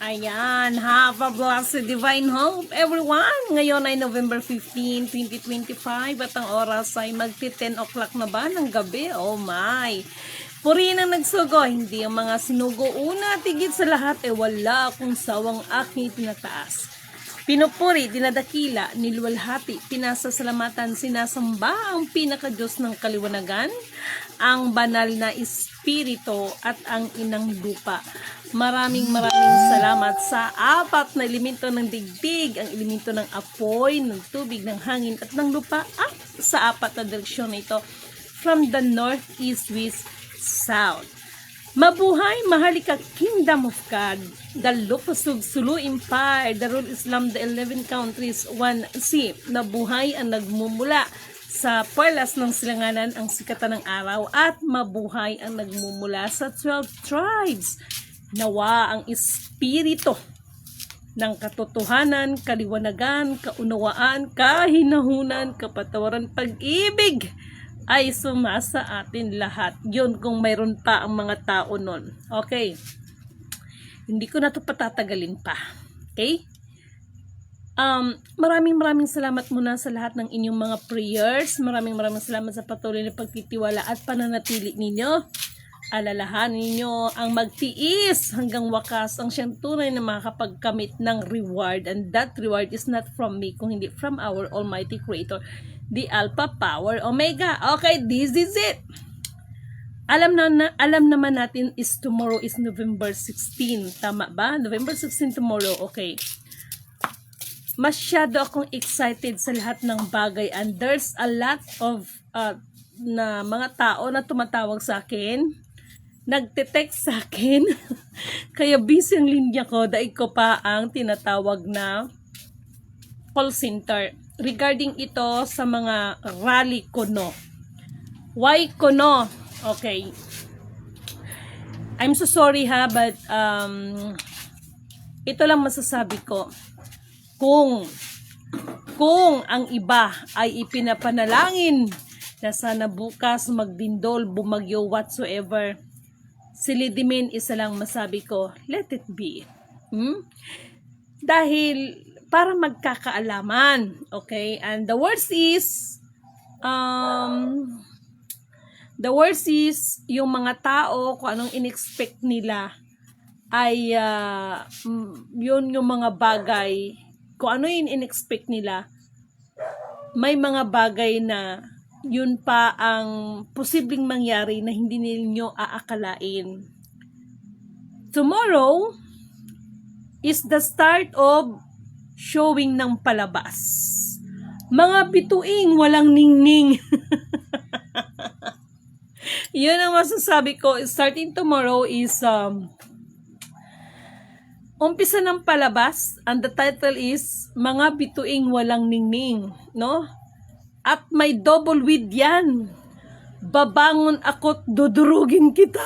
Ayan, have a blessed divine hope everyone. Ngayon ay November 15, 2025 at ang oras ay magti-10 o'clock na ba ng gabi? Oh my! Purihin ang nagsugo, hindi ang mga sinugo. Una, tigit sa lahat, wala akong sawang aking tinataas. Pinupuri, dinadakila, nilwalhati, pinasasalamatan, sinasamba ang pinaka-Diyos ng kaliwanagan, ang banal na Espiritu at ang inang lupa. Maraming salamat sa apat na elemento ng digdig, ang elemento ng apoy, ng tubig, ng hangin at ng lupa at sa apat na direksyon na ito from the north, east, west, south. Mabuhay, mahalika Kingdom of God, the Lupasug Sulu Empire, the Rule Islam, the 11 countries, 1C. Nabuhay ang nagmumula sa perlas ng silanganan, ang sikatan ng araw, at mabuhay ang nagmumula sa 12 tribes. Nawa ang espiritu ng katotohanan, kaliwanagan, kaunawaan, kahinahunan, kapatawaran, pag-ibig ay sumasa atin lahat. Yun kung mayroon pa ang mga tao nun. Okay. Hindi ko na ito patatagalin pa. Okay? Maraming salamat muna sa lahat ng inyong mga prayers. Maraming salamat sa patuloy na pagtitiwala at pananatili ninyo. Alalahanin ninyo ang magtiis hanggang wakas ang siyang tunay na makakapagkamit ng reward. And that reward is not from me, kung hindi from our Almighty Creator, the Alpha Power Omega. Okay, this is it. Alam naman natin is tomorrow is November 16. Tama ba? November 16 tomorrow. Okay. Masyado akong excited sa lahat ng bagay and there's a lot of na mga tao na tumatawag sa akin. Nagte-text sa akin. Kaya busy ang linya ko. Daig ko pa ang tinatawag na call center. Regarding ito sa mga rally kono. Why kono? Okay. I'm so sorry ha, but ito lang masasabi ko. Kung ang iba ay ipinapanalangin na sana bukas magdindol, bumagyo, whatsoever, silidimin, isa lang masabi ko, let it be. Dahil para magkakaalaman, okay? And the worst is yung mga tao, kung anong in-expect nila ay yun yung mga bagay, kung ano yung in-expect nila, may mga bagay na yun pa ang posibleng mangyari na hindi ninyo aakalain. Tomorrow is the start of showing ng palabas. Mga bituing walang ningning. Yun ang masasabi ko. Starting tomorrow is umpisa ng palabas, and the title is Mga Bituing Walang Ningning, no? At may double with yan. Babangon ako't dudurugin kita.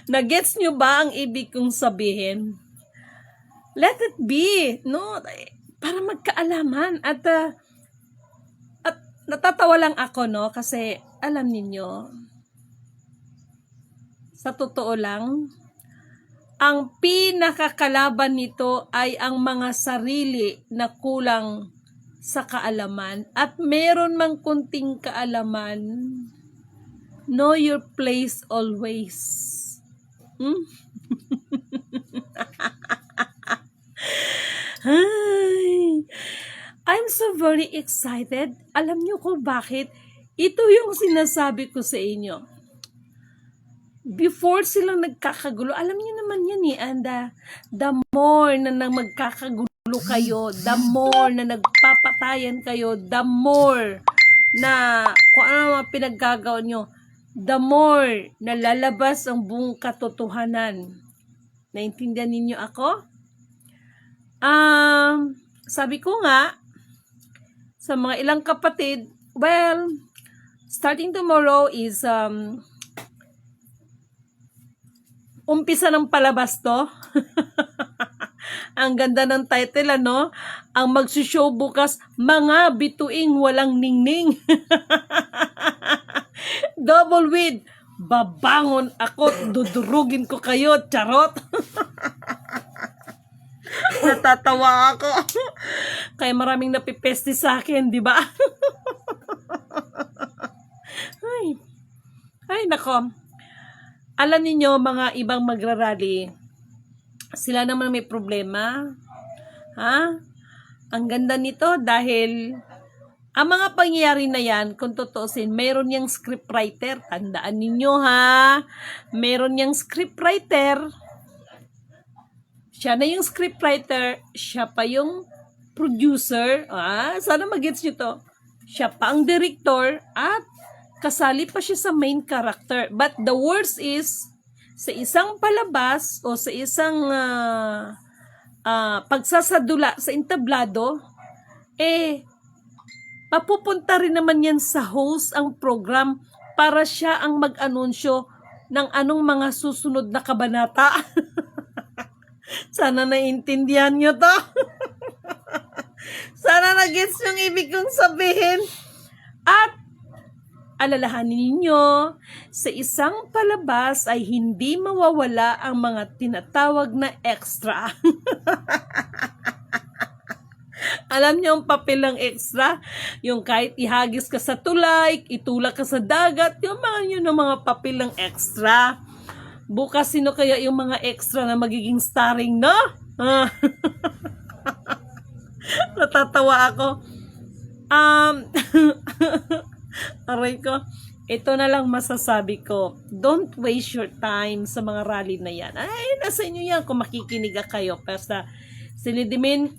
Nagets nyo ba ang ibig kong sabihin? Let it be, no? Para magkaalaman. At natatawa lang ako, no? Kasi alam niyo, sa totoo lang, ang pinakakalaban nito ay ang mga sarili na kulang sa kaalaman. At meron mang kunting kaalaman, know your place always. Hi. I'm so very excited. Alam niyo kung bakit? Ito yung sinasabi ko sa inyo. Before silang nagkakagulo, alam niyo naman yan eh. And the more na magkakagulo kayo, the more na nagpapatayan kayo, the more na kung ano mga pinaggagawa nyo, the more na lalabas ang buong katotohanan. Naintindihan ninyo ako? Sabi ko nga, sa mga ilang kapatid, well, starting tomorrow is umpisa ng palabas to. Ang ganda ng title, ano? Ang magsushow bukas, Mga Bituing Walang Ningning. Double with babangon ako, dudurugin ko kayo, charot. Natatawa ako. Kaya maraming napipesti sa akin, di ba? Ay, nako. Alam niyo mga ibang magrarally, sila naman may problema. Ha? Ang ganda nito dahil ang mga pangyayari na yan, kung tutuusin, mayroon niyang scriptwriter. Tandaan ninyo ha. Mayroon niyang scriptwriter. Siya na yung scriptwriter. Siya pa yung producer. Sana mag-gets nyo to. Siya pa ang director. At kasali pa siya sa main character. But the worst is, sa isang palabas o sa isang pagsasadula sa entablado, mapupunta rin naman yan sa host ang program para siya ang mag-anunsyo ng anong mga susunod na kabanata. Sana naiintindihan nyo to. Sana na-gets yung ibig kong sabihin. At alalahanin ninyo, sa isang palabas ay hindi mawawala ang mga tinatawag na extra. Alam niyo ang papel ng extra? Yung kahit ihagis ka sa tulay, itulak ka sa dagat, yung mga yun ang mga papel ng extra. Bukas sino kaya yung mga extra na magiging starring, no? Natatawa ako. Aray ko. Ito na lang masasabi ko. Don't waste your time sa mga rally na yan. Ay, nasa inyo yan kung makikinig kayo. Basta, silidimin,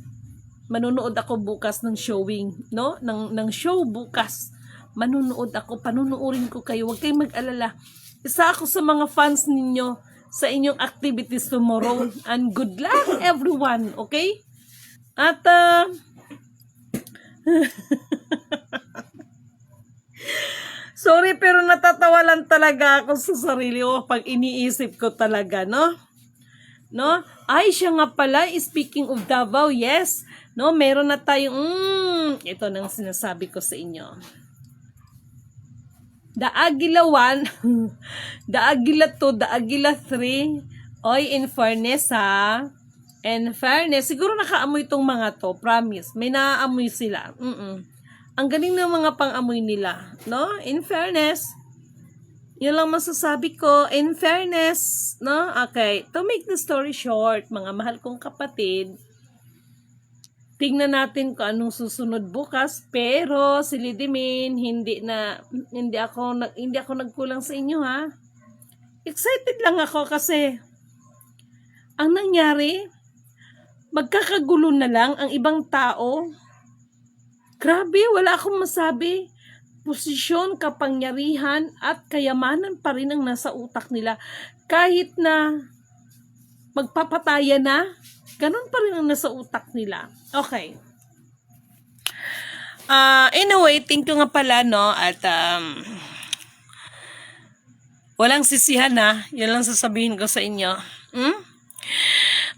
manunood ako bukas ng showing, no? Ng show bukas. Manunood ako, panunuorin ko kayo. Huwag kayong mag-alala. Isa ako sa mga fans ninyo sa inyong activities tomorrow. And good luck everyone, okay? At sorry pero natatawa lang talaga ako sa sarili ko pag iniisip ko talaga, no? No? Ay, siya nga pala, speaking of Davao, yes. No, meron na tayong, ito nang sinasabi ko sa inyo. The Aguila 1, The Aguila 2, The Aguila 3. Oy, in fairness ha. In fairness, siguro nakaamoy itong mga to, promise. May naaamoy sila. Ang galing ng mga pang-amoy nila. No? In fairness, yun lang masasabi ko. In fairness, no? Okay, to make the story short, mga mahal kong kapatid, tingnan natin kung anong susunod bukas, pero si Lidimin, hindi ako nagkulang sa inyo ha. Excited lang ako kasi ang nangyari, magkakagulo na lang ang ibang tao. Grabe, wala akong masabi. Posisyon, kapangyarihan at kayamanan pa rin ang nasa utak nila. Kahit na magpapataya na, ganun pa rin ang nasa utak nila. Okay. Anyway, thank you nga pala, no? At walang sisihan na. Yan lang sasabihin ko sa inyo.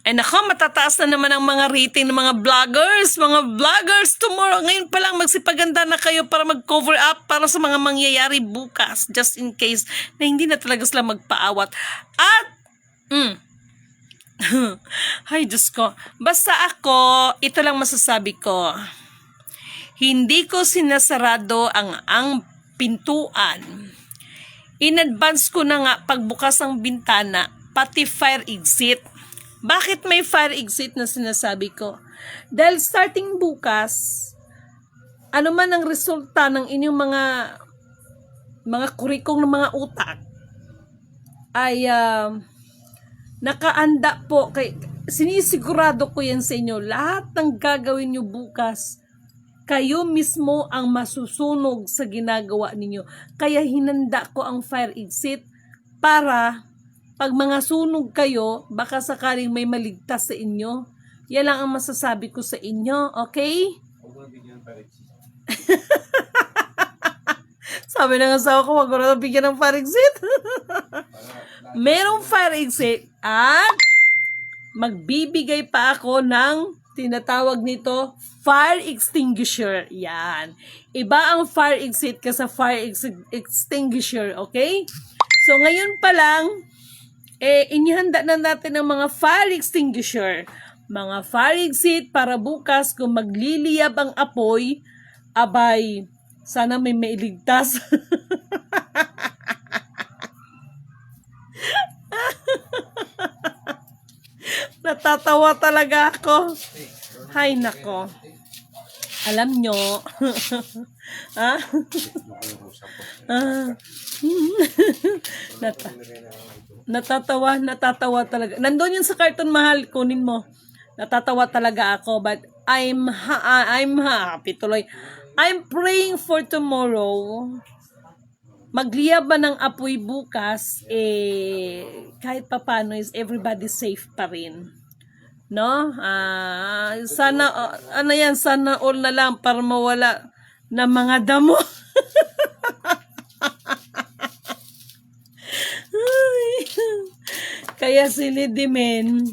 Ay nako, matataas na naman ang mga rating ng mga vloggers. Mga vloggers, tomorrow, ngayon pa lang magsipaganda na kayo para mag-cover up para sa mga mangyayari bukas. Just in case na hindi na talaga sila magpaawat. At, ay, Diyos ko. Basta ako, ito lang masasabi ko. Hindi ko sinasarado ang pintuan. In advance ko na nga pagbukas ang bintana, pati fire exit. Bakit may fire exit na sinasabi ko? Dahil starting bukas, ano man ang resulta ng inyong mga kurikong ng mga utak, ay nakaanda po. Sinisigurado ko yan sa inyo. Lahat ng gagawin nyo bukas, kayo mismo ang masusunog sa ginagawa ninyo. Kaya hinanda ko ang fire exit para pag mga sunog kayo, baka sakaling may maligtas sa inyo. Yan lang ang masasabi ko sa inyo, okay? Sabi ng asawa ko, wag ko na bigyan ng fire exit. Merong fire exit at magbibigay pa ako ng tinatawag nito fire extinguisher. Yan. Iba ang fire exit ka sa fire extinguisher, okay? So, ngayon pa lang, inihanda na natin ang mga fire extinguisher, mga fire exit para bukas kung magliliyab ang apoy, abay, sana may mailigtas. Natatawa talaga ako. Hay nako. Alam nyo. Ha? Natatawa talaga. Nandun yun sa cartoon, mahal, kunin mo. Natatawa talaga ako, but I'm happy tuloy. I'm praying for tomorrow. Magliyab ba ng apoy bukas, kahit papano is everybody safe pa rin. No? Sana, sana all na lang para mawala ng mga damo. Kaya sinidimin.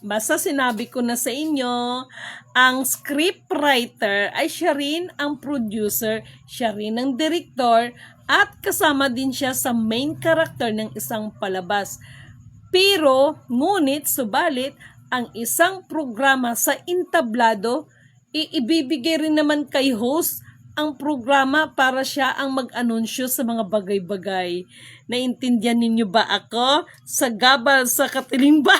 Basta sinabi ko na sa inyo, ang scriptwriter ay siya rin ang producer, siya rin ang director, at kasama din siya sa main character ng isang palabas. Pero, subalit, ang isang programa sa entablado, ibibigay rin naman kay host ang programa para siya ang mag-anunsyo sa mga bagay-bagay. Naintindihan ninyo ba ako? Sa gabal sa katilimban.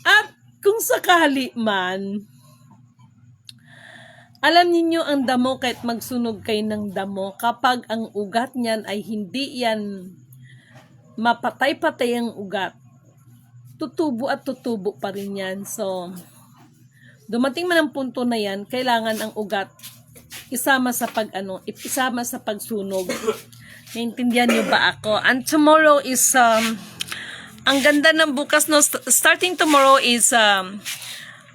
At kung sakali man, alam niyo ang damo, kahit magsunog kayo ng damo, kapag ang ugat niyan ay hindi yan mapatay-patay ang ugat, tutubo at tutubo pa rin yan. So, dumating man ang punto na yan, kailangan ang ugat isama sa isama sa pagsunog. Naintindihan niyo ba ako? And tomorrow is ang ganda ng bukas, no? Starting tomorrow is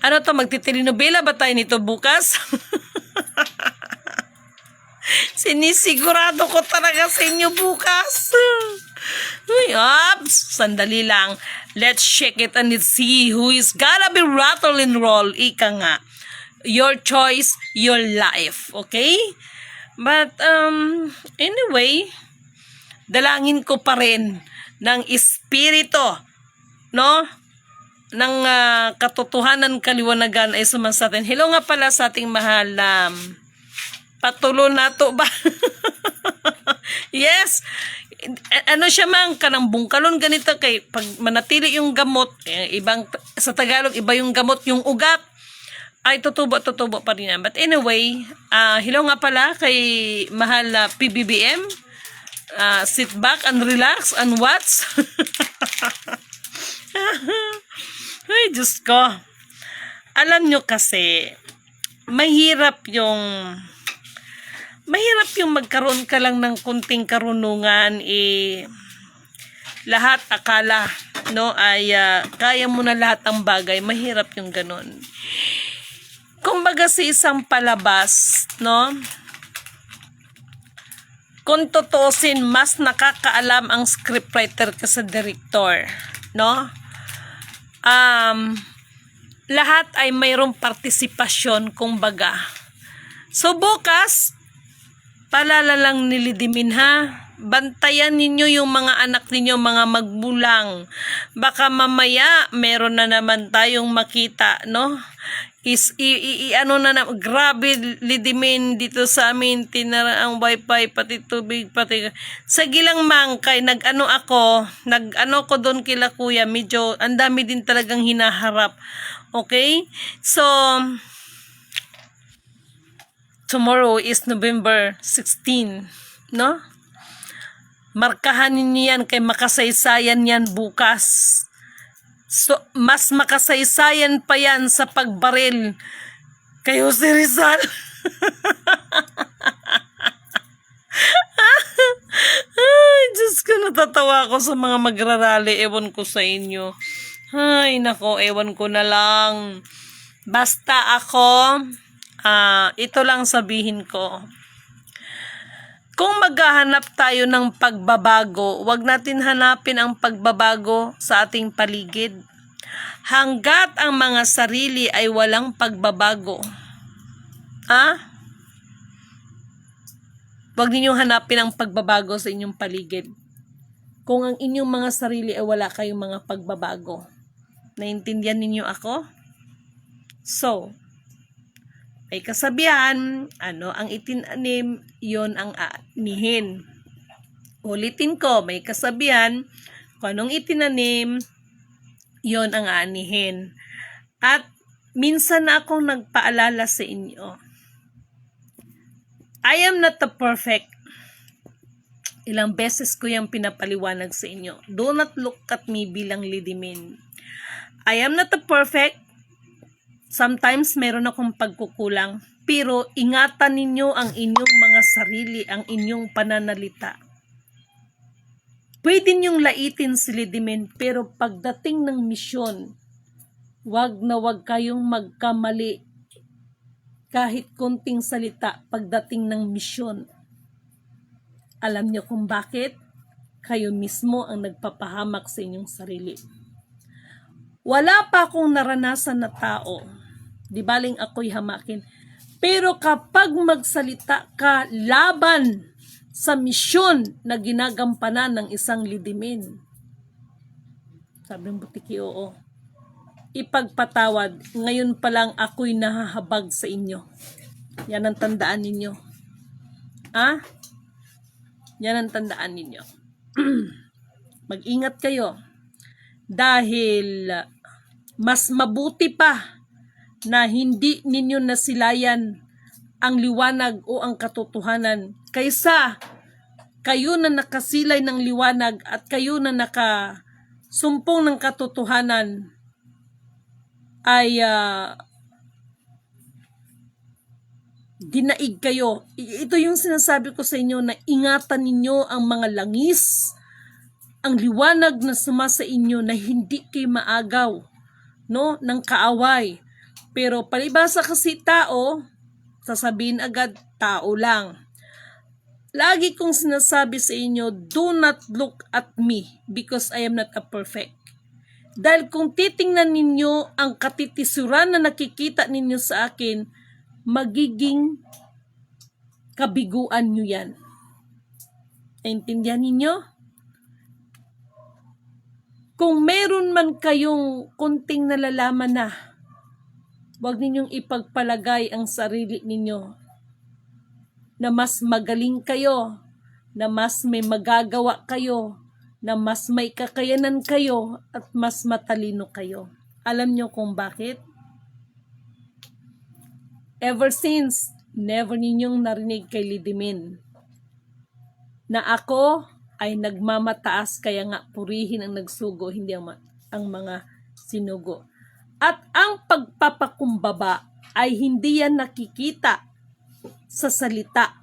magtitelenovela ba tayo nito bukas? Sinisigurado ko talaga sa inyo bukas. Sandali lang. Let's check it and let's see who is gonna be rattle and roll. Ika nga. Your choice, your life. Okay? But, anyway, dalangin ko pa rin ng espiritu, no? Ng katotohanan, kaliwanagan ay sumasatin. Hello nga pala sa ating mahal na patulo na to ba? Yes. Siya man, kanang bungkalon ganito kay pag manatili yung gamot, ibang sa Tagalog iba yung gamot, yung ugat ay tutubo pa rin yan. But anyway, hello nga pala kay mahal na PBBM. Sit back and relax and watch. Ay, Diyos ko. Alam nyo kasi, mahirap yung magkaroon ka lang ng kunting karunungan, lahat akala, no, ay kaya mo na lahat ang bagay. Mahirap yung ganun. Kumbaga sa isang palabas, no, kung tutusin, mas nakakaalam ang scriptwriter kasi director, no? Lahat ay mayroong partisipasyon, kumbaga. So, bukas, palala lang nilidimin, ha? Bantayan ninyo yung mga anak ninyo, mga magbulang. Baka mamaya, meron na naman tayong makita, no? Grabe lidimin dito sa amin, tinara ang wifi, pati tubig, pati sa Gilang Mangkay, nag-ano ko doon kila kuya, medyo ang dami din talagang hinaharap. Okay? So, tomorrow is November 16, no? Markahan ninyo yan, kay makasaysayan yan bukas. So, mas makasaysayan pa yan sa pagbaril kay Jose Rizal. Ay, Diyos ko, natatawa ako sa mga magrarally. Ewan ko sa inyo. Ay, nako, ewan ko na lang. Basta ako, ito lang sabihin ko. Kung maghahanap tayo ng pagbabago, wag natin hanapin ang pagbabago sa ating paligid. Hanggat ang mga sarili ay walang pagbabago, huwag ninyong hanapin ang pagbabago sa inyong paligid. Kung ang inyong mga sarili ay wala kayong mga pagbabago. Naintindihan ninyo ako? So, may kasabihan, ano ang itinanim, yon ang aanihin. Ulitin ko, may kasabihan, kung anong itinanim, yon ang aanihin. At minsan na akong nagpaalala sa inyo, I am not the perfect. Ilang beses ko yung pinapaliwanag sa inyo. Do not look at me bilang lidimin. I am not the perfect. Sometimes meron akong pagkukulang. Pero ingatan ninyo ang inyong mga sarili, ang inyong pananalita. Pwede niyong laitin si lidimin, pero pagdating ng misyon, wag na wag kayong magkamali kahit konting salita pagdating ng misyon. Alam niyo kung bakit? Kayo mismo ang nagpapahamak sa inyong sarili. Wala pa akong naranasan na tao, di baling ako'y hamakin, pero kapag magsalita ka laban sa misyon na ginagampanan ng isang lidimin, sabi ng butiki, oo, ipagpatawad, ngayon pa lang ako'y nahahabag sa inyo. Yan ang tandaan ninyo. Yan ang tandaan ninyo. Mag-ingat kayo. Dahil mas mabuti pa na hindi ninyo nasilayan ang liwanag o ang katotohanan kaysa kayo na nakasilay ng liwanag at kayo na nakasumpong ng katotohanan ay dinaig kayo. Ito yung sinasabi ko sa inyo na ingatan ninyo ang mga langis, ang liwanag na sumasa inyo na hindi kayo maagaw, no, ng kaaway. Pero palibasa kasi tao, sasabihin agad, tao lang. Lagi kong sinasabi sa inyo, do not look at me because I am not a perfect. Dahil kung titingnan ninyo ang katitisuran na nakikita ninyo sa akin, magiging kabiguan nyo yan. Naintindihan ninyo? Kung meron man kayong kunting nalalaman na, huwag ninyong ipagpalagay ang sarili ninyo na mas magaling kayo, na mas may magagawa kayo, na mas may kakayanan kayo, at mas matalino kayo. Alam nyo kung bakit? Ever since, never ninyong narinig kay lidimin na ako ay nagmamataas, kaya nga purihin ang nagsugo, hindi ang mga sinugo. At ang pagpapakumbaba ay hindi yan nakikita sa salita.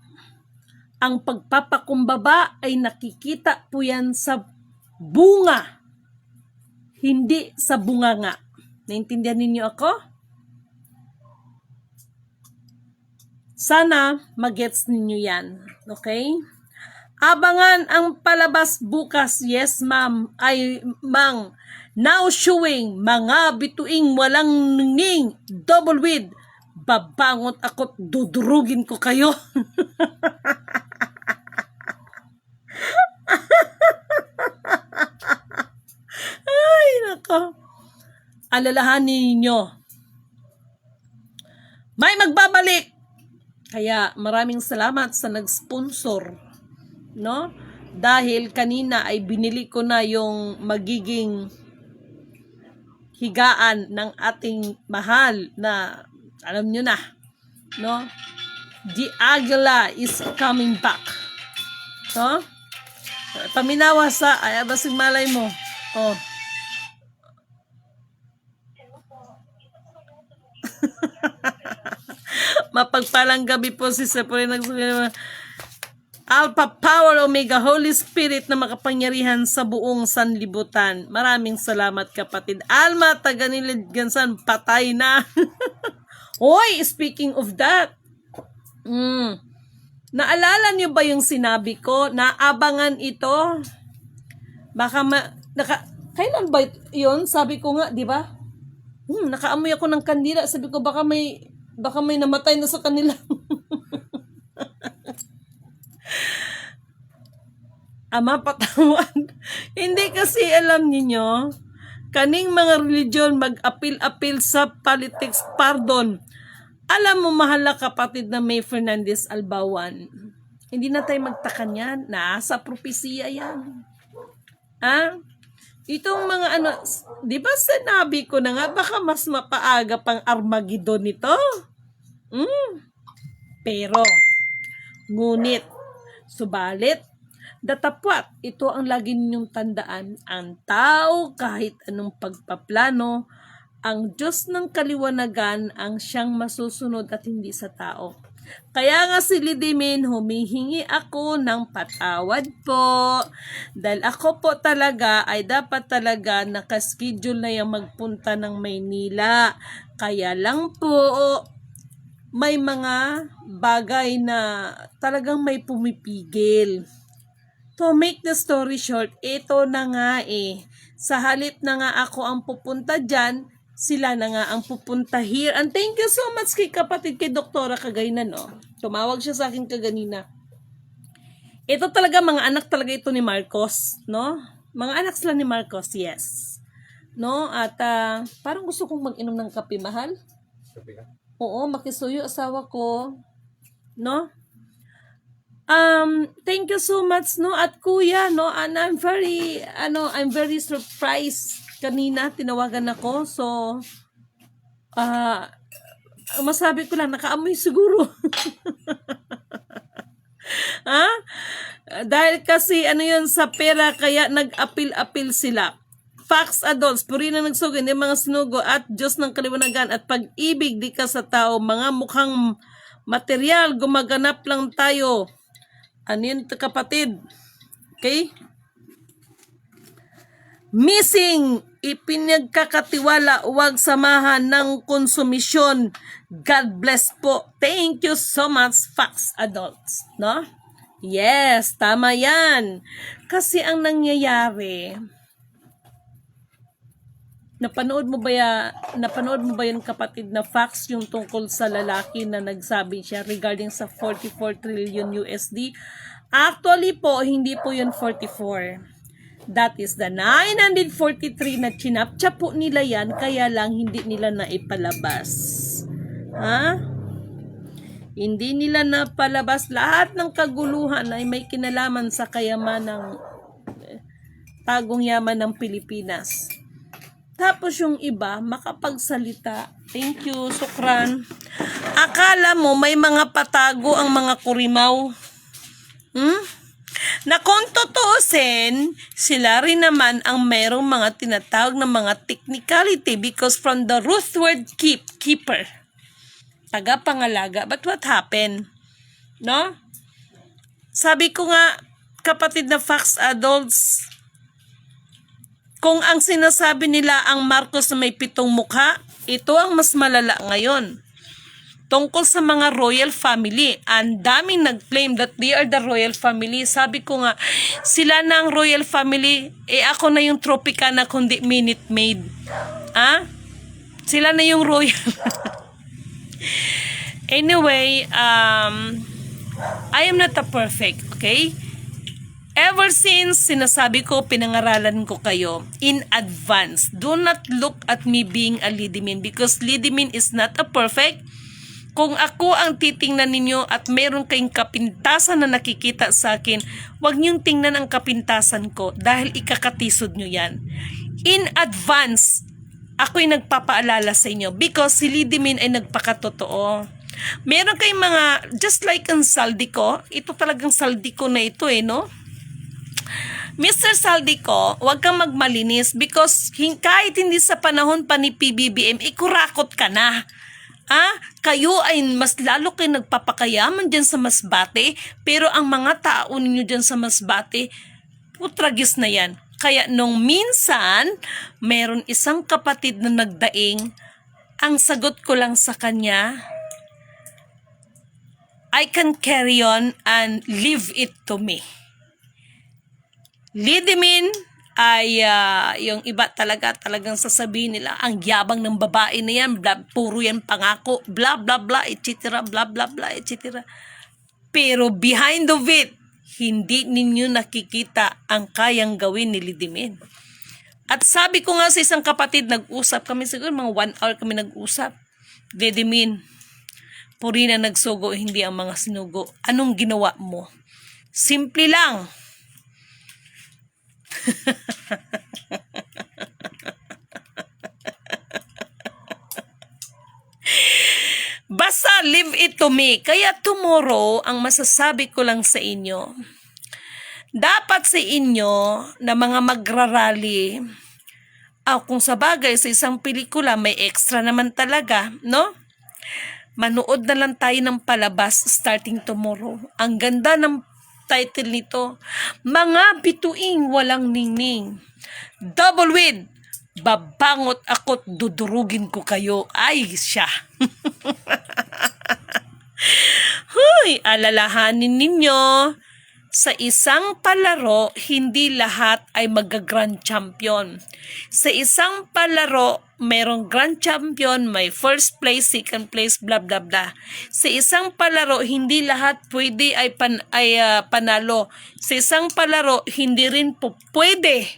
Ang pagpapakumbaba ay nakikita po yan sa bunga, hindi sa bunganga. Naintindihan ninyo ako? Sana magets ninyo yan. Okay? Abangan ang palabas bukas. Yes, ma'am. Ay, mang. Now showing mga bituing walang ningning, double with. Babangot ako't dudurugin ko kayo. Ay, nako. Alalahanin ninyo. May magbabalik. Kaya maraming salamat sa nag-sponsor, no? Dahil kanina ay binili ko na yung magiging higaan ng ating mahal na, alam nyo na, no? The Aguila is coming back. No? Paminawa sa, ay, basig malay mo. Oh. Mapagpalang gabi po si Sepore nagsabi Alpha Power Omega Holy Spirit na makapangyarihan sa buong sanlibutan. Maraming salamat kapatid. Alma Taganilid Gansan, patay na. Hoy, speaking of that. Naalala niyo ba yung sinabi ko na abangan ito? Baka Kailan ba yun? Sabi ko nga, di ba? Nakaamoy ako ng kandila. Sabi ko, baka may namatay na sa kanila. Ama, patawan. Hindi kasi alam niyo kaning mga religion mag-apil-apil sa politics, pardon. Alam mo, mahal na kapatid na May Fernandez Albawan, hindi na tayo magtakan yan. Nasa propesiya yan. Itong mga di ba sinabi ko na nga, baka mas mapaaga pang Armageddon nito? Pero, ngunit, subalit, datapwat, ito ang lagi ninyong tandaan, ang tao kahit anong pagpaplano, ang Diyos ng kaliwanagan ang siyang masusunod at hindi sa tao. Kaya nga si Lidimin, humihingi ako ng patawad po. Dahil ako po talaga ay dapat talaga nakaschedule na yung magpunta ng Maynila. Kaya lang po, may mga bagay na talagang may pumipigil. To make the story short, ito na nga sa halip na nga ako ang pupunta dyan, sila na nga ang pupunta here. And thank you so much kay kapatid, kay Doktora Kagaynan, Tumawag siya sa akin kaganina. Ito talaga, mga anak talaga ito ni Marcos, no? Mga anak sila ni Marcos, yes. No? At parang gusto kong mag-inom ng kape, mahal. Oo, makisuyo asawa ko. No? Thank you so much, no? At kuya, no? And I'm very surprised. Kanina, tinawagan ako. So, masabi ko lang, nakaamoy siguro. Dahil kasi, yun, sa pera, kaya nag-apil-apil sila. Facts, adults, puri na nagsugin, yung mga sinugo, at Diyos ng kaliwanagan, at pag-ibig di ka sa tao, mga mukhang material, gumaganap lang tayo. Ano yun, kapatid? Okay? Missing, ipinagkakatiwala, huwag samahan ng konsumisyon. God bless po. Thank you so much, Facts Adults. No? Yes, tama yan. Kasi ang nangyayari, napanood mo ba yung kapatid na facts yung tungkol sa lalaki na nagsabi siya regarding sa 44 trillion USD? Actually po, hindi po yun 44. That is the 943 na chinapcha po nila yan, kaya lang hindi nila naipalabas. Hindi nila napalabas. Lahat ng kaguluhan ay may kinalaman sa kayamanang tagong yaman ng Pilipinas. Tapos yung iba, makapagsalita. Thank you, sukran. Akala mo may mga patago ang mga kurimaw? Na kung tutuusin, sila rin naman ang merong mga tinatawag na mga technicality because from the root word keeper, taga-pangalaga. But what happened? No? Sabi ko nga, kapatid na Facts Adults, kung ang sinasabi nila ang Marcos na may 7 mukha, ito ang mas malala ngayon. Tungkol sa mga royal family, ang daming nag-claim that they are the royal family. Sabi ko nga, sila na ang royal family, ako na yung Tropicana kundi Minute Maid. Sila na yung royal. Anyway, I am not a perfect, okay? Ever since sinasabi ko, pinangaralan ko kayo in advance. Do not look at me being a Lidimin because Lidimin is not a perfect. Kung ako ang titingnan ninyo at meron kayong kapintasan na nakikita sa akin, huwag niyong tingnan ang kapintasan ko dahil ikakatisod nyo yan. In advance, ako'y nagpapaalala sa inyo because si Lidimin ay nagpakatotoo. Meron kayong mga, just like ang Saldico, ito talagang Saldico na ito no? Mr. Saldico, huwag kang magmalinis because kahit hindi sa panahon pa ni PBBM, ikurakot ka na. Kayo ay mas lalo kayo nagpapakayaman dyan sa Masbate, pero ang mga tao ninyo dyan sa Masbate, putragis na yan. Kaya nung minsan, meron isang kapatid na nagdaing, ang sagot ko lang sa kanya, I can carry on and leave it to me. Lidimin, ay yung iba talagang sasabihin nila, ang yabang ng babae na yan, puro yan pangako, blah blah blah, etc. blah blah blah, etc. Pero behind of it, hindi ninyo nakikita ang kayang gawin ni Lidimin. At sabi ko nga sa isang kapatid, nag-usap kami, siguro mga 1 hour kami nag-usap. Lidimin, puri na nagsugo, hindi ang mga sinugo. Anong ginawa mo? Simple lang. Basta leave it to me. Kaya tomorrow, ang masasabi ko lang sa inyo, dapat sa inyo na mga magrarally, kung sa bagay sa isang pelikula, may extra naman talaga, no? Manood na lang tayo ng palabas starting tomorrow. Ang ganda ng title nito, Mga Bituing Walang Ningning. Double with, babangot ako't dudurugin ko kayo. Ay, siya. Huy, alalahanin ninyo, sa isang palaro, hindi lahat ay mag-grand champion. Sa isang palaro, mayroong grand champion, may first place, second place, blah blah blah. Sa isang palaro, hindi lahat pwede ay panalo. Sa isang palaro, hindi rin po pwede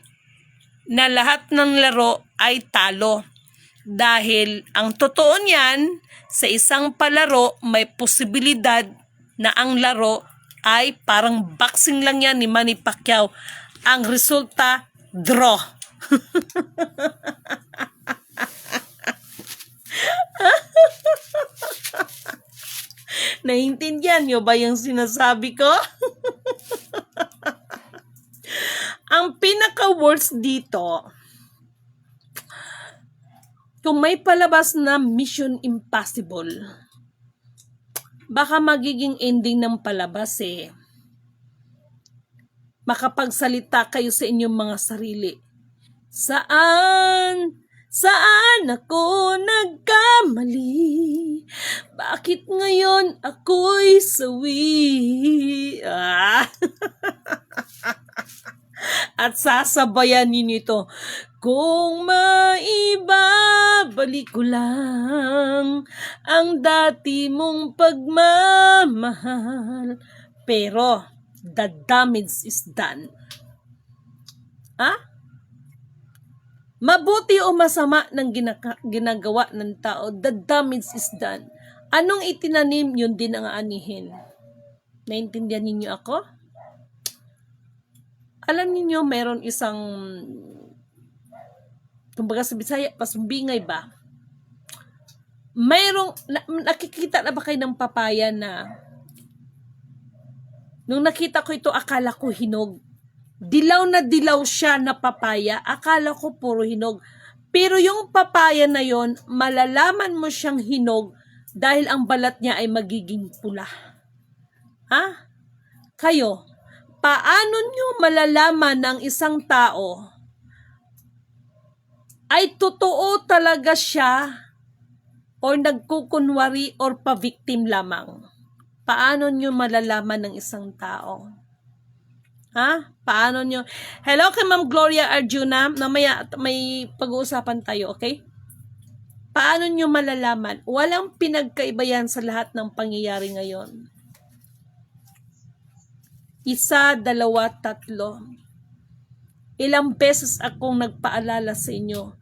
na lahat ng laro ay talo. Dahil ang totoo niyan, sa isang palaro, may posibilidad na ang laro ay parang boxing lang yan ni Manny Pacquiao. Ang resulta, draw. Naintindihan nyo ba yung sinasabi ko? Ang pinaka-worst dito, kung may palabas na Mission Impossible, baka magiging ending ng palabas makapagsalita kayo sa inyong mga sarili. Saan ako nagkamali? Bakit ngayon ako'y sawi? At sasabayan ninyo ito, kung maibabalik ko lang ang dati mong pagmamahal. Pero, the damage is done. Mabuti o masama ng ginagawa ng tao, the damage is done. Anong itinanim, yun din ang aanihin. Naintindihan ninyo ako? Alam niyo meron isang, kumbaga sa Bisaya, pasumbingay ba? Mayroong, nakikita na ba kayo ng papaya na, nung nakita ko ito, akala ko hinog. Dilaw na dilaw siya na papaya, akala ko puro hinog. Pero yung papaya na yon, malalaman mo siyang hinog dahil ang balat niya ay magiging pula. Kayo, paano nyo malalaman ng isang tao ay totoo talaga siya o nagkukunwari or pa-victim lamang? Paano nyo malalaman ng isang tao? Paano nyo? Hello kay Ma'am Gloria Arjuna. Namaya may pag-uusapan tayo, okay? Paano nyo malalaman? Walang pinagkaiba yan sa lahat ng pangyayari ngayon. 1, 2, 3. Ilang beses akong nagpaalala sa inyo,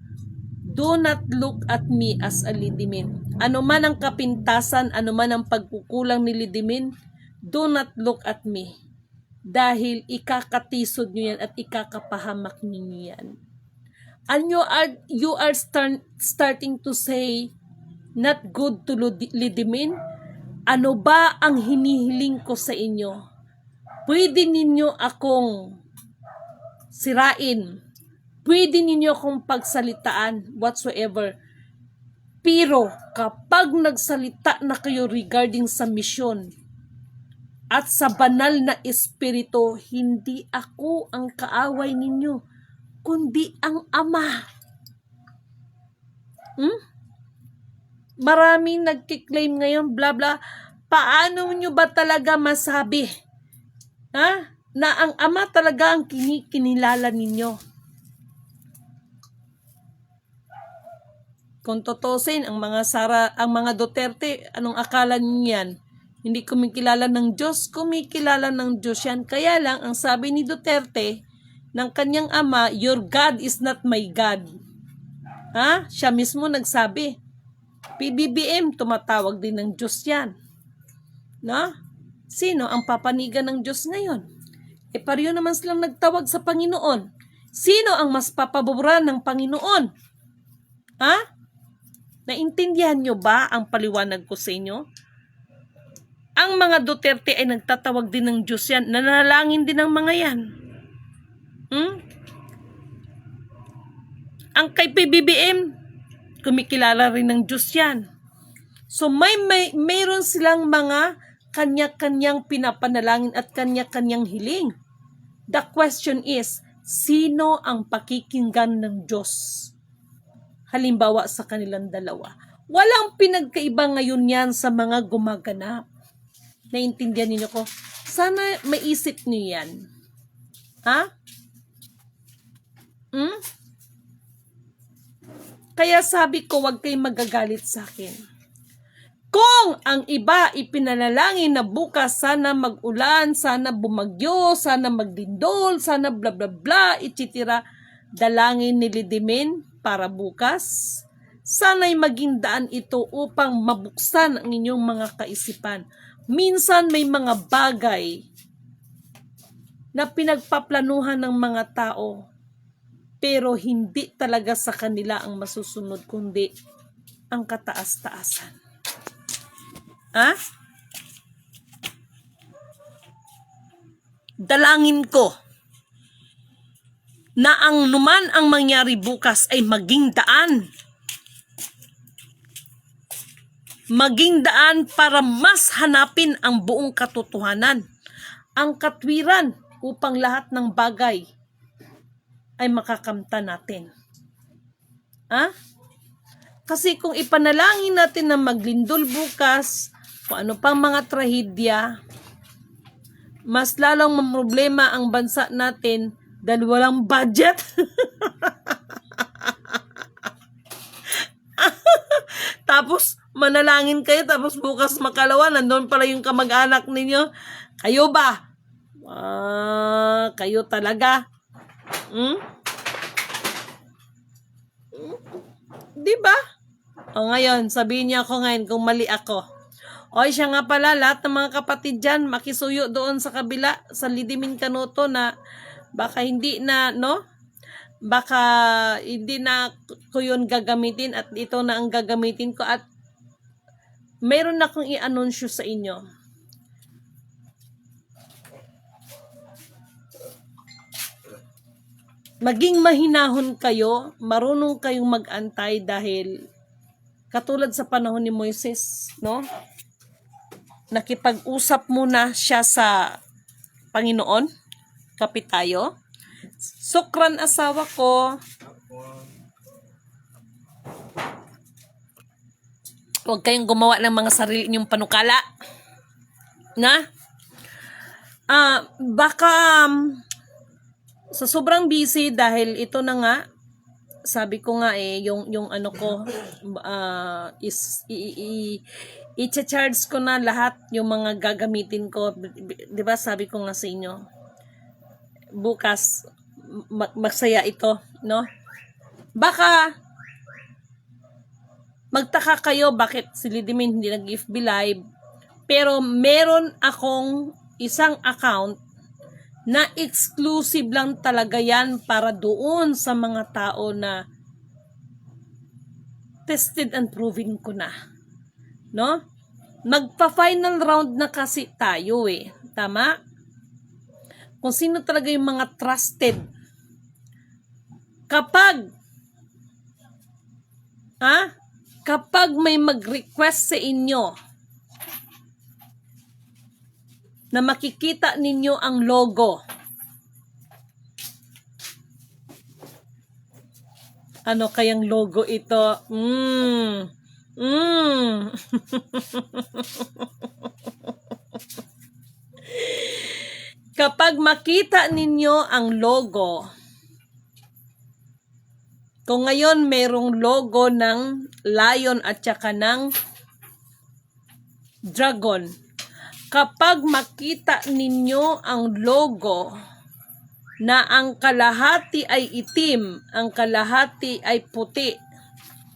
do not look at me as a Lidimin. Ano man ang kapintasan, ano man ang pagkukulang ni Lidimin, do not look at me. Dahil ikakatisod nyo yan at ikakapahamak ninyo yan. And you are starting to say, not good to Lidimin. Ano ba ang hinihiling ko sa inyo? Pwede ninyo akong sirain. Pwede ninyo akong pagsalitaan, whatsoever. Pero kapag nagsalita na kayo regarding sa misyon at sa banal na espiritu, hindi ako ang kaaway ninyo, kundi ang Ama. Maraming nagkiklaim ngayon, bla bla. Paano nyo ba talaga masabi na ang Ama talaga ang kinikilala ninyo? Kung tutusin, ang mga Duterte, anong akala niyo yan? Hindi kumikilala ng Diyos, kumikilala ng Diyos yan. Kaya lang, ang sabi ni Duterte, ng kanyang ama, your God is not my God. Ha? Siya mismo nagsabi. PBBM, tumatawag din ng Diyos yan. No? Sino ang papanigan ng Diyos ngayon? Pareho naman silang nagtawag sa Panginoon. Sino ang mas papabura ng Panginoon? Ha? Naintindihan nyo ba ang paliwanag ko sa inyo? Ang mga Duterte ay nagtatawag din ng Diyos yan. Nanalangin din ng mga yan. Ang kay PBBM, kumikilala rin ng Diyos yan. So mayroon silang mga kanya-kanyang pinapanalangin at kanya-kanyang hiling. The question is, sino ang pakikinggan ng Diyos? Halimbawa sa kanilang dalawa. Walang pinagkaiba ngayon yan sa mga gumaganap. Naintindihan niyo ko? Sana maisip niyo yan. Ha? Kaya sabi ko, huwag kayong magagalit sa akin. Kung ang iba ipinanalangin na bukas sana mag-ulan, sana bumagyo, sana maglindol, sana bla bla bla, etc. Dalangin ni Lidimin para bukas. Sana'y maging daan ito upang mabuksan ang inyong mga kaisipan. Minsan may mga bagay na pinagpaplanuhan ng mga tao, pero hindi talaga sa kanila ang masusunod, kundi ang kataas-taasan. Ha? Dalangin ko na ang numan ang mangyari bukas ay maging daan. Maging daan para mas hanapin ang buong katotohanan, ang katwiran, upang lahat ng bagay ay makakamtan natin. Ha? Kasi kung ipanalangin natin na maglindol bukas, kung ano pang mga trahedya, mas lalong mamroblema ang bansa natin dahil walang budget. Tapos manalangin kayo, tapos bukas makalawa, nandun pala yung kamag-anak ninyo. Kayo ba? Kayo talaga. Diba? O ngayon, sabihin niya ako ngayon kung mali ako. O siya nga pala, lahat ng mga kapatid dyan, makisuyo doon sa kabila, sa Lidimin Canoto na baka hindi na, no? Baka hindi na ko yun gagamitin at ito na ang gagamitin ko at meron na akong i-anunsyo sa inyo. Maging mahinahon kayo, marunong kayong mag-antay dahil katulad sa panahon ni Moises, no? Nakipag-usap muna siya sa Panginoon, kapit tayo. Sukran asawa ko. Huwag kayong gumawa ng mga sarili niyong panukala. Na? Baka sa sobrang busy dahil ito na nga, sabi ko nga yung ano ko, i-charge ko na lahat yung mga gagamitin ko. Diba sabi ko nga sa inyo, bukas, magsaya ito, no? Baka, magtaka kayo bakit si Lidimin hindi nag-FB live, pero meron akong isang account na exclusive lang talaga yan para doon sa mga tao na tested and proven ko na. No? Magpa-final round na kasi tayo Tama? Kung sino talaga yung mga trusted. Kapag may mag-request sa inyo na makikita ninyo ang logo. Ano kayang logo ito? Kapag makita ninyo ang logo Kung ngayon merong logo ng lion at saka ng dragon, kapag makita ninyo ang logo na ang kalahati ay itim, ang kalahati ay puti,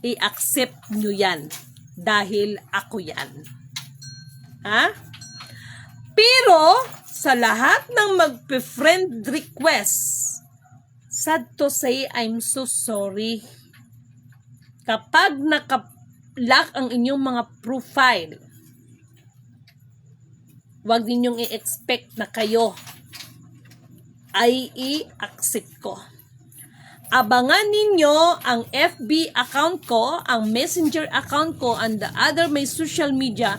i-accept nyo yan dahil ako yan. Ha? Pero sa lahat ng magpe-friend request, sad to say, I'm so sorry. Kapag naka-lock ang inyong mga profile, huwag ninyong i-expect na kayo ay i-accept ko. Abangan ninyo ang FB account ko, ang Messenger account ko, and the other may social media.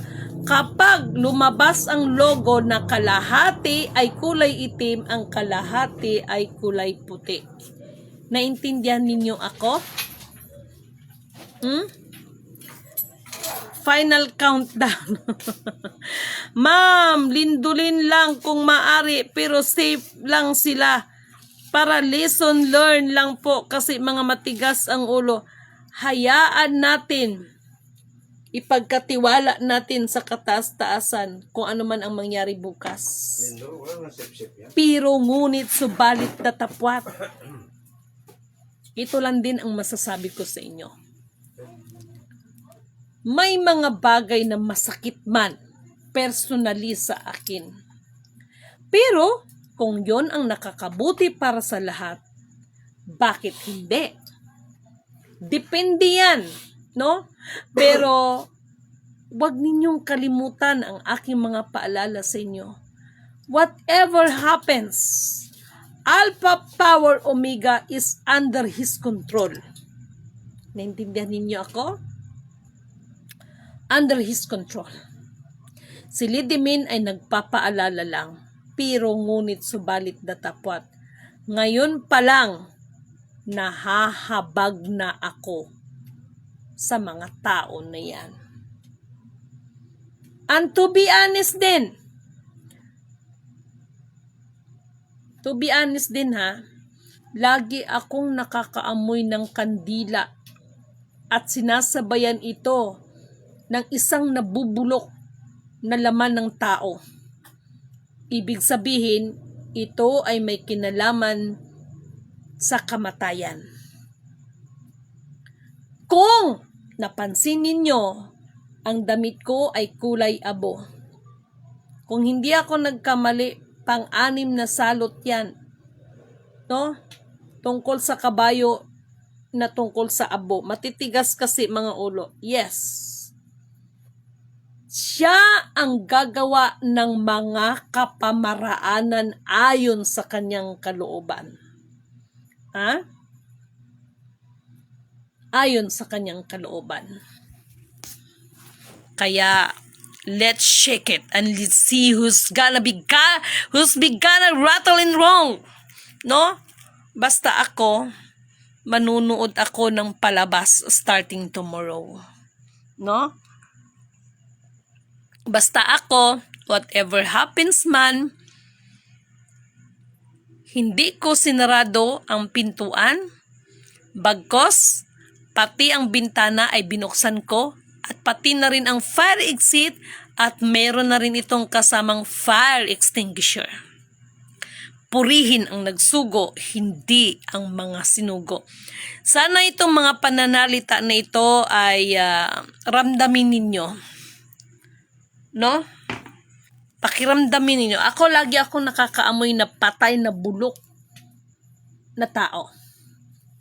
Kapag lumabas ang logo na kalahati ay kulay itim, ang kalahati ay kulay puti. Naintindihan ninyo ako? Final countdown. Ma'am, lindulin lang kung maari, pero safe lang sila. Para lesson learn lang po kasi mga matigas ang ulo. Hayaan natin. Ipagkatiwala natin sa kataas-taasan kung ano man ang mangyari bukas. Pero ngunit subalit datapwat. Ito lang din ang masasabi ko sa inyo. May mga bagay na masakit man personally sa akin. Pero kung yon ang nakakabuti para sa lahat, bakit hindi? Depende yan. No? Pero wag ninyong kalimutan ang aking mga paalala sa inyo. Whatever happens, Alpha Power Omega is under His control. Naintindihan ninyo ako? Under His control. Si Lidimin ay nagpapaalala lang, pero ngunit subalit datapwat. Ngayon pa lang, nahahabag na ako sa mga tao na yan. And to be honest din ha, lagi akong nakakaamoy ng kandila at sinasabayan ito ng isang nabubulok na laman ng tao. Ibig sabihin, ito ay may kinalaman sa kamatayan. Kung napansin ninyo, ang damit ko ay kulay abo. Kung hindi ako nagkamali, pang-anim na salot yan. No? Tungkol sa kabayo na tungkol sa abo. Matitigas kasi mga ulo. Yes. Siya ang gagawa ng mga kapamaraanan ayon sa kanyang kalooban. Ha? Ayon sa kanyang kalooban. Kaya, let's shake it and let's see who's gonna rattle and roll. No? Basta ako, manunood ako ng palabas starting tomorrow. No? Basta ako, whatever happens man, hindi ko sinarado ang pintuan, bagkos, pati ang bintana ay binuksan ko, at pati na rin ang fire exit, at meron na rin itong kasamang fire extinguisher. Purihin ang nagsugo, hindi ang mga sinugo. Sana itong mga pananalita na ito ay ramdamin ninyo. No? Pakiramdamin ninyo. Ako lagi ako nakakaamoy na patay na bulok na tao.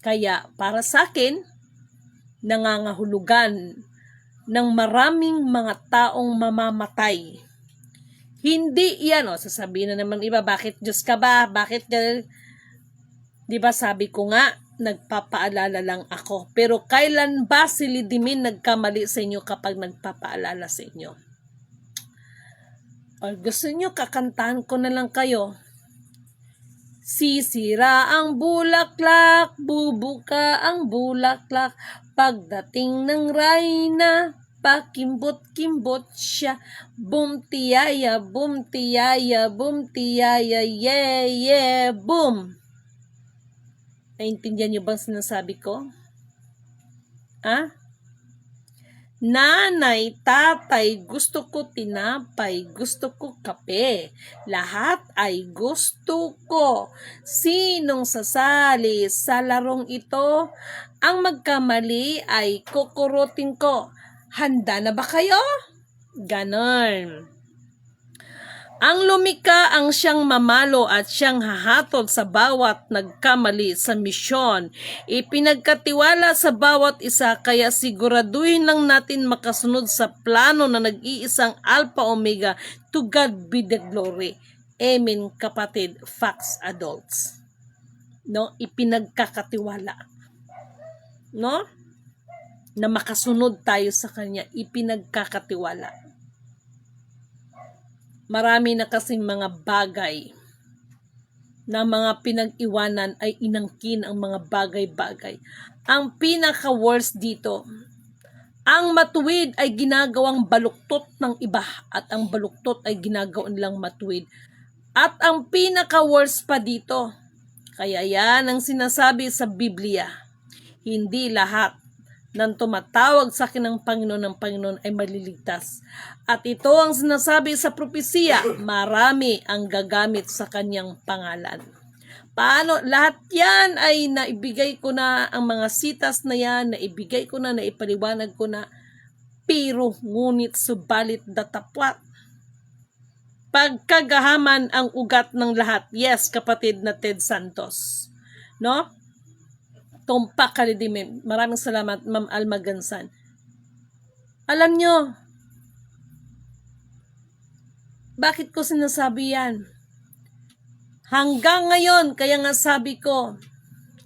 Kaya para sa akin, nangangahulugan ng maraming mga taong mamamatay. Hindi yan, sasabihin na naman iba, bakit Diyos ka ba? Bakit, di ba sabi ko nga, nagpapaalala lang ako. Pero kailan ba si Lidimin nagkamali sa inyo kapag nagpapaalala sa inyo? O gusto nyo, kakantahan ko na lang kayo. Sisira ang bulaklak, bubuka ang bulaklak, pagdating ng rayna, pakimbot-kimbot siya. Boom tiyaya, yeah, yeah, boom. Naintindihan niyo bang sinasabi ko? Ah? Nanay, tatay, gusto ko tinapay, gusto ko kape. Lahat ay gusto ko. Sinong sasali sa larong ito? Ang magkamali ay kukurutin ko. Handa na ba kayo? Ganon. Ang lumika ang siyang mamalo at siyang hahatol sa bawat nagkamali sa misyon. Ipinagkatiwala sa bawat isa, kaya siguraduhin lang natin makasunod sa plano na nag-iisang Alpha Omega. To God be the glory. Amen, kapatid, facts adults. No, ipinagkakatiwala. No? Na makasunod tayo sa kanya, ipinagkakatiwala. Marami na kasing mga bagay na mga pinag-iwanan ay inangkin ang mga bagay-bagay. Ang pinaka-worst dito, ang matuwid ay ginagawang baluktot ng iba at ang baluktot ay ginagawa nilang matuwid. At ang pinaka-worst pa dito, kaya yan ang sinasabi sa Biblia, hindi lahat ng tumatawag sa akin ng Panginoon ay maliligtas. At ito ang sinasabi sa propesiya, marami ang gagamit sa kanyang pangalan. Paano? Lahat yan ay naibigay ko na, ang mga sitas na yan, naibigay ko na, naipaliwanag ko na, pero ngunit subalit datapwat. Pagkagahaman ang ugat ng lahat. Yes, kapatid na Ted Santos. No? Tumpak ka Lidimin. Maraming salamat, Ma'am Alma Gansan. Alam nyo, bakit ko sinasabi yan? Hanggang ngayon, kaya nga sabi ko,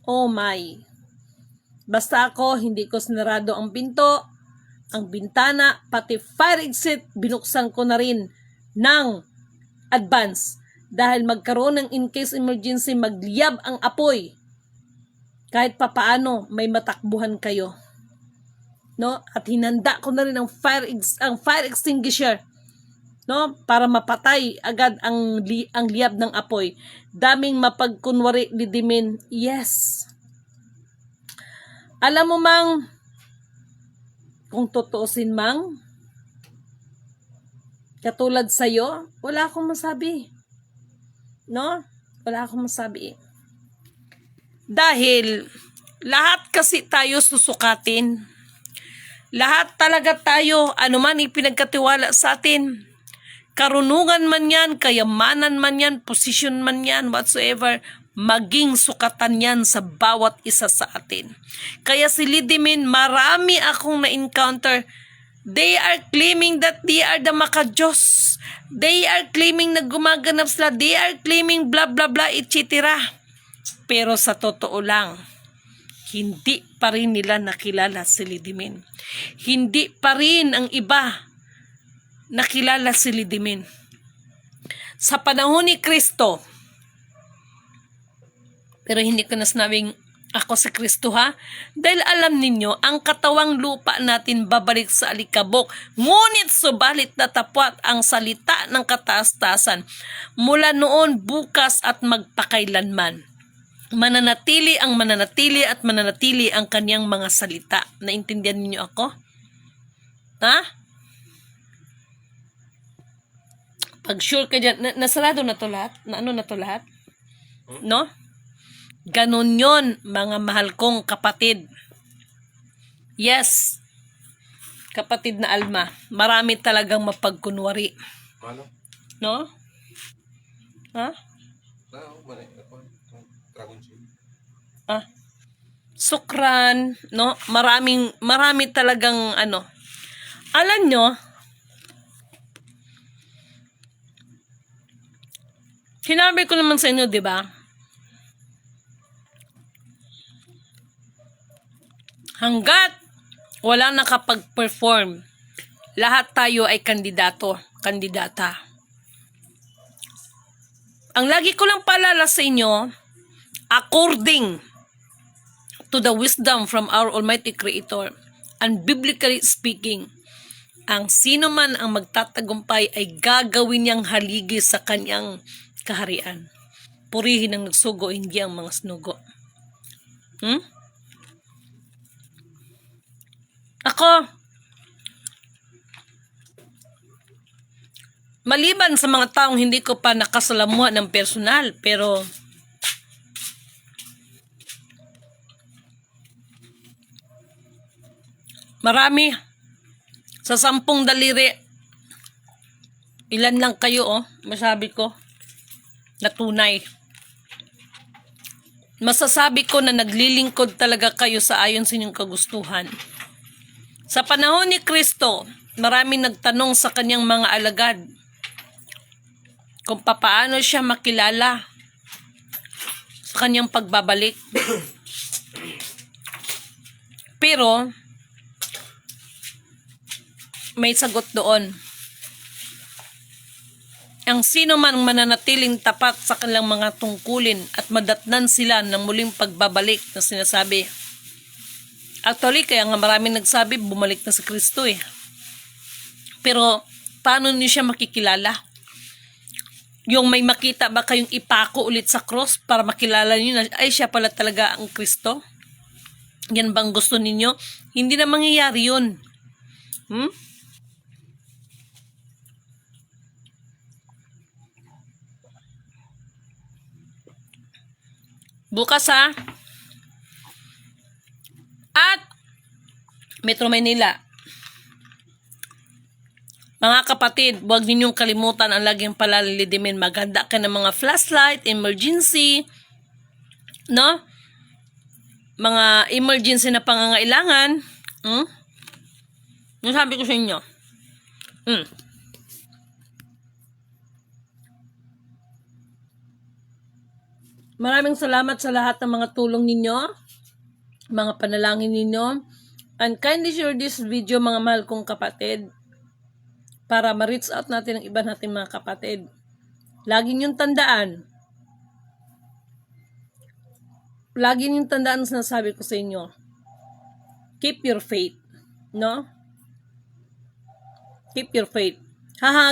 oh my. Basta ako, hindi ko sinarado ang pinto, ang bintana, pati fire exit, binuksan ko na rin ng advance. Dahil magkaroon ng in case emergency, magliyab ang apoy. Kahit papaano may matakbuhan kayo. No? At hinanda ko na rin ang fire extinguisher, no? Para mapatay agad ang liyab ng apoy. Daming mapagkunwari Lidimin. Yes. Alam mo mang, kung tutuusin mang, katulad sa'yo, wala akong masabi. No? Wala akong masabi. Dahil lahat kasi tayo susukatin. Lahat talaga tayo, anuman ipinagkatiwala sa atin. Karunungan man yan, kayamanan man yan, posisyon man yan, whatsoever, maging sukatan yan sa bawat isa sa atin. Kaya si Lidimin, marami akong na-encounter. They are claiming that they are the maka-Diyos. They are claiming na gumaganap sila. They are claiming blah blah blah, etc. Pero sa totoo lang, hindi pa rin nila nakilala si Lidimin. Hindi pa rin ang iba nakilala si Lidimin. Sa panahon ni Kristo, pero hindi ko na sinabing ako si Kristo ha, dahil alam ninyo, ang katawang lupa natin babalik sa alikabok, ngunit subalit natapwat ang salita ng kataas-taasan mula noon, bukas at magpakailanman. Mananatili ang mananatili at mananatili ang kanyang mga salita. Naintindihan niyo ako? Ha? Pag sure ka dyan, nasarado na to lahat? Na ano na to lahat? No? Ganon yon, mga mahal kong kapatid. Yes, kapatid na Alma, marami talagang mapagkunwari. No? Ha? Ah, sukran, no? Marami talagang ano. Alam nyo, sinabi ko naman sa inyo, di ba? Hanggat wala nakapag-perform, lahat tayo ay kandidato, kandidata. Ang lagi ko lang paalala sa inyo, according to the wisdom from our Almighty Creator, and biblically speaking, ang sino man ang magtatagumpay ay gagawin niyang haligi sa kanyang kaharian. Purihin ang nagsugo, hindi ang mga snugo. Hmm? Ako, maliban sa mga taong hindi ko pa nakasalamuhan ng personal, pero marami, sa 10 daliri, ilan lang kayo, masabi ko, na tunay. Masasabi ko na naglilingkod talaga kayo sa ayon sa inyong kagustuhan. Sa panahon ni Kristo, maraming nagtanong sa kanyang mga alagad kung papaano siya makilala sa kanyang pagbabalik. Pero, may sagot doon. Ang sino man mananatiling tapat sa kanilang mga tungkulin at madatnan sila ng muling pagbabalik na sinasabi. Actually, kaya nga maraming nagsabi, bumalik na si Kristo eh. Pero, paano niyo siya makikilala? Yung may makita ba kayong ipako ulit sa cross para makilala niyo na, ay siya pala talaga ang Kristo? Yan bang gusto ninyo? Hindi na mangyayari yun. Bukas ha. At Metro Manila. Mga kapatid, huwag ninyong kalimutan ang laging palalilidimin. Maganda ka ng mga flashlight, emergency, no? Mga emergency na pangangailangan. Yung sabi ko sa inyo. Maraming salamat sa lahat ng mga tulong ninyo, mga panalangin ninyo. And kindly share this video, mga mahal kong kapatid, para ma-reach out natin ang iba nating mga kapatid. Lagi niyong tandaan sa sinasabi ko sa inyo. Keep your faith, no? Keep your faith.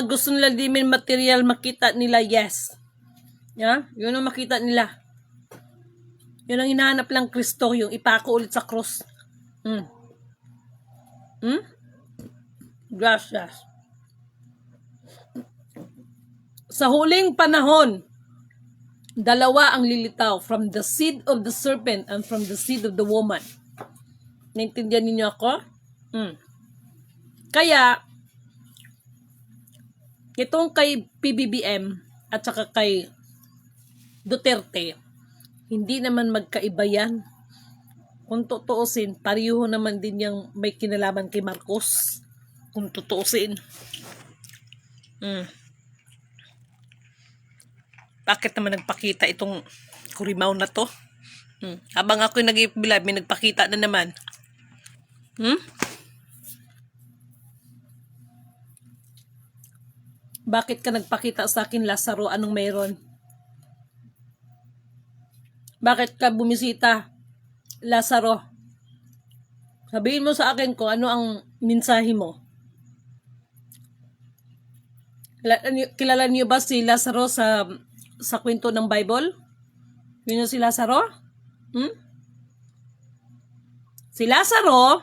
Gusto nila din material makita nila, yes. Yeah? Yun ang makita nila. Yun ang hinahanap lang Kristo, yung ipako ulit sa cross. Gracias. Sa huling panahon, dalawa ang lilitaw, from the seed of the serpent and from the seed of the woman. Naintindihan ninyo ako? Kaya, itong kay PBBM at saka kay Duterte, hindi naman magkaiba yan. Kung tutuusin, pareho naman din yung may kinalaman kay Marcos. Kung tutuusin. Bakit naman nagpakita itong kurimaw na to? Habang ako'y nag-i-live, may nagpakita na naman. Bakit ka nagpakita sa akin, Lazaro? Anong mayroon? Bakit ka bumisita, Lazaro? Sabihin mo sa akin kung ano ang mensahe mo. Kilala niyo ba si Lazaro sa kwento ng Bible? Yun yung si Lazaro? Si Lazaro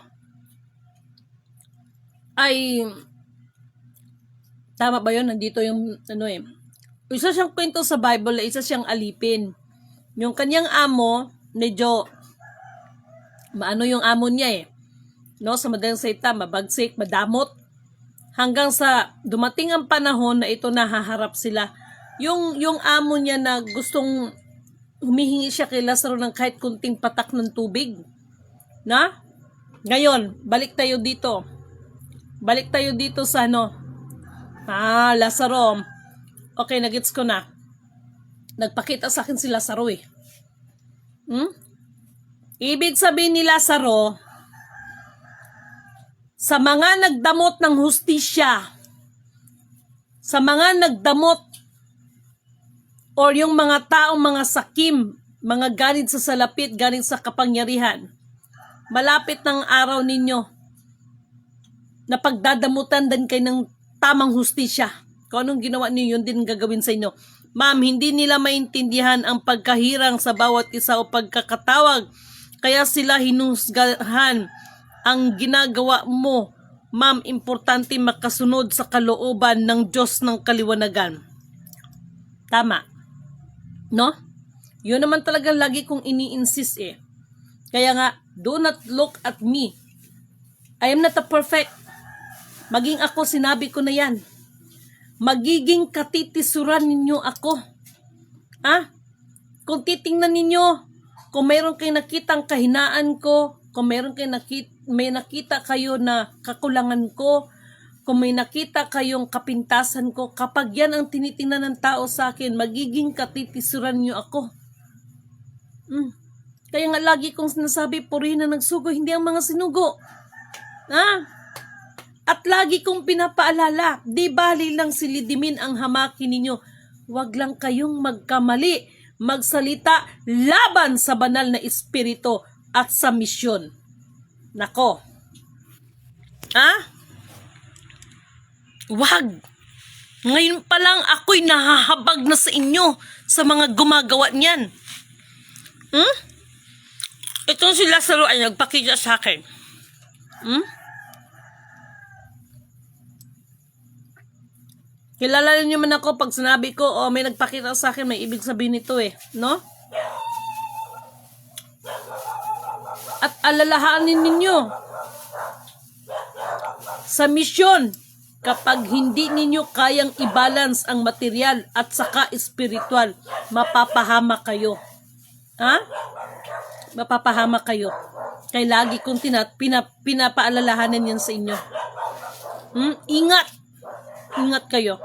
ay, tama ba yun? Nandito yung isa siyang kwento sa Bible, isa siyang alipin. Yung kanyang amo, medyo maano yung amo niya no? Sa madaling salita, mabagsik, madamot. Hanggang sa dumating ang panahon na ito nahaharap sila. Yung amo niya na gustong humihingi siya kay Lazaro ng kahit kunting patak ng tubig. Na? Ngayon, balik tayo dito. Balik tayo dito sa Lazaro. Okay, nagets ko na. Nagpakita sa akin si Lazaro Ibig sabihin ni Lazaro, sa mga nagdamot ng hustisya, sa mga nagdamot, or yung mga taong mga sakim, mga galing sa salapit, galing sa kapangyarihan, malapit ng araw ninyo na pagdadamutan din kayo ng tamang hustisya. Kung anong ginawa niyo, yun din gagawin sa inyo. Ma'am, hindi nila maintindihan ang pagkahirang sa bawat isa o pagkakatawag Kaya sila hinusgahan. Ang ginagawa mo, ma'am, importante makasunod sa kalooban ng Diyos ng kaliwanagan. Tama. No? Yun naman talaga lagi kong ini-insist eh. Kaya nga, do not look at me. I am not a perfect. Maging ako, sinabi ko na yan. Magiging katitisuran ninyo ako. Kung titingnan ninyo, kung mayroon kayong nakitang kahinaan ko, kung mayroon kayong may nakita kayo na kakulangan ko, kung may nakita kayong kapintasan ko, kapag yan ang tinitingnan ng tao sa akin, magiging katitisuran nyo ako. Kaya nga lagi kong sinasabi, purihin na nagsugo, hindi ang mga sinugo. At lagi kong pinapaalala, di bali lang silidimin ang hamakin ninyo. Huwag lang kayong magkamali, magsalita laban sa banal na espiritu at sa misyon. Nako. Wag. Ngayon pa lang ako'y nahahabag na sa inyo sa mga gumagawa niyan. Itong si Lazaro ay nagpakita sa akin. Kilala niyo man ako pag sinabi ko, may nagpakita sa akin, may ibig sabihin nito eh. No? At alalahanin ninyo sa misyon, kapag hindi ninyo kayang i-balance ang material at saka espiritual, mapapahama kayo. Mapapahama kayo. Kaya lagi kong pinapaalalahanan yan sa inyo. Ingat. Ingat kayo.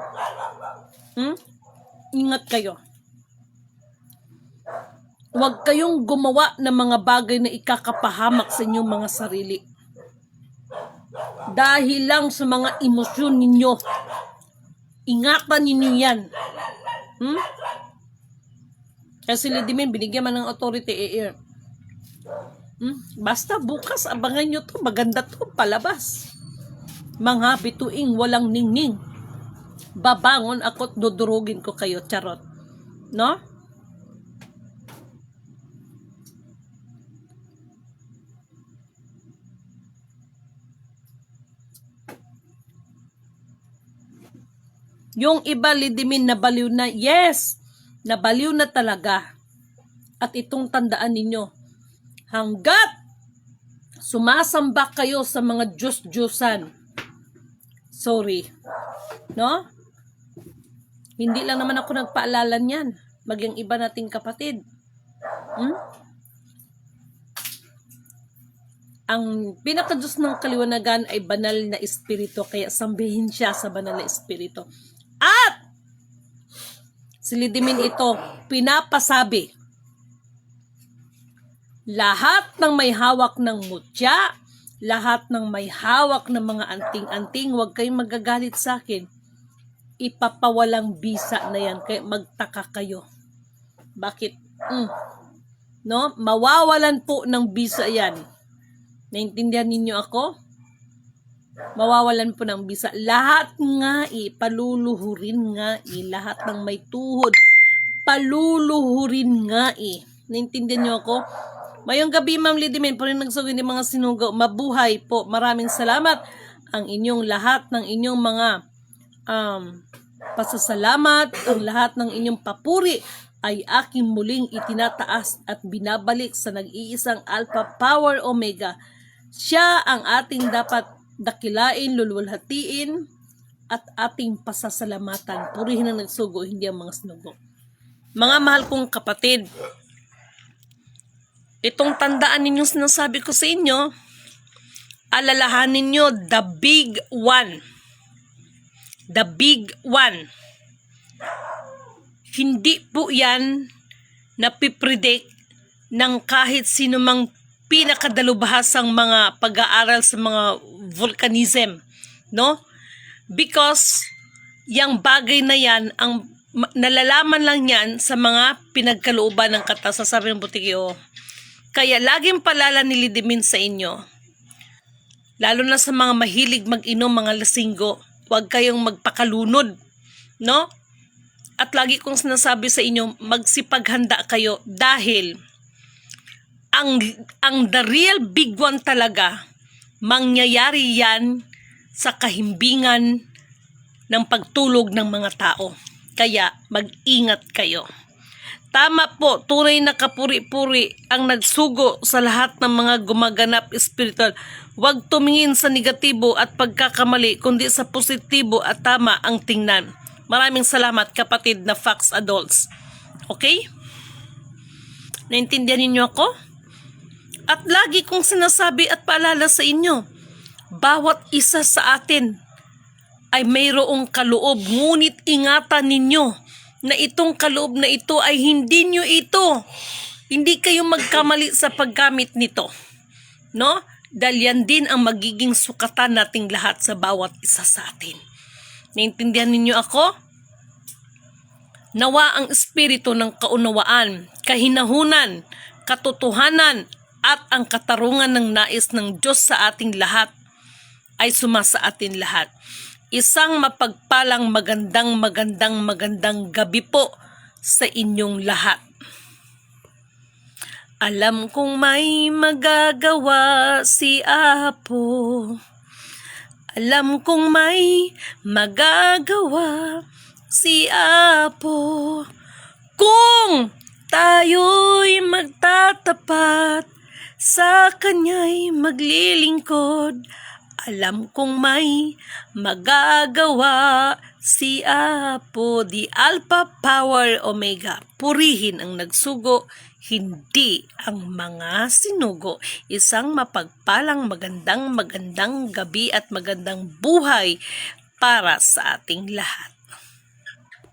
Ingat kayo. Huwag kayong gumawa ng mga bagay na ikakapahamak sa inyong mga sarili. Dahil lang sa mga emosyon ninyo. Ingatan ninyo yan. Kasi Lidimin, binigyan man ng authority air. Basta bukas, abangan nyo to. Maganda to, palabas. Mga bituing walang ningning. Babangon ako't dudurugin ko kayo, charot. No? Yung iba, Lidimin, nabaliw na. Yes, nabaliw na talaga. At itong tandaan ninyo, hanggat sumasamba kayo sa mga Diyos-Diyosan, sorry, no? Hindi lang naman ako nagpaalala niyan. Maging iba nating kapatid. Ang pinaka-Diyos ng kaliwanagan ay banal na espiritu. Kaya sambihin siya sa banal na espiritu. At si Lidimin ito, pinapasabi. Lahat ng may hawak ng mutya, lahat ng may hawak ng mga anting-anting, huwag kayong magagalit sa akin. Ipapawalang bisa na yan, kaya magtaka kayo. Bakit? No? Mawawalan po ng bisa yan. Naintindihan ninyo ako? Mawawalan po ng bisa. Lahat nga paluluhurin nga lahat ng may tuhod, paluluhurin nga Naintindihan niyo ako? Mayong gabi, Ma'am Lidimin, po rin nagsugin ng mga sinugo. Mabuhay po. Maraming salamat. Ang inyong lahat ng inyong mga pasasalamat, ang lahat ng inyong papuri ay aking muling itinataas at binabalik sa nag-iisang Alpha Power Omega. Siya ang ating dapat dakilain, lulwalhatiin, at ating pasasalamatan. Purihin ang nagsugo, hindi ang mga sinugo. Mga mahal kong kapatid, itong tandaan ninyong sinasabi ko sa inyo, alalahanin nyo, the big one. The big one. Hindi po yan napipredict ng kahit sino mang pinakadalubhasang mga pag-aaral sa mga volcanism, no? Because yung bagay na yan, ang nalalaman lang yan sa mga pinagkalooban ng katasan, sabi ng Butikyo. Kaya laging palala ni Lidimin sa inyo, lalo na sa mga mahilig mag-inom, mga lasinggo, huwag kayong magpakalunod, no? At lagi kong sinasabi sa inyo, magsipaghanda kayo dahil ang the real big one talaga, mangyayari yan sa kahimbingan ng pagtulog ng mga tao. Kaya mag-ingat kayo. Tama po, tunay na kapuri-puri ang nagsugo sa lahat ng mga gumaganap espiritual. Huwag tumingin sa negatibo at pagkakamali, kundi sa positibo at tama ang tingnan. Maraming salamat kapatid na Fox Adults. Okay? Naintindihan ninyo ako? At lagi kong sinasabi at paalala sa inyo, bawat isa sa atin ay mayroong kaloob, ngunit ingatan ninyo na itong kaloob na ito ay hindi nyo ito. Hindi kayo magkamali sa paggamit nito. No? Dahil yan din ang magiging sukatan nating lahat sa bawat isa sa atin. Naintindihan ninyo ako? Nawa ang espiritu ng kaunawaan, kahinahunan, katotohanan, at ang katarungan ng nais ng Diyos sa ating lahat ay sumasa atin lahat. Isang mapagpalang magandang gabi po sa inyong lahat. Alam kong may magagawa si Apo. Alam kong may magagawa si Apo. Kung tayo'y magtatapat, sa Kanya'y maglilingkod, alam kong may magagawa si Apo, the Alpha Power Omega. Purihin ang nagsugo, hindi ang mga sinugo. Isang mapagpalang magandang gabi at magandang buhay para sa ating lahat.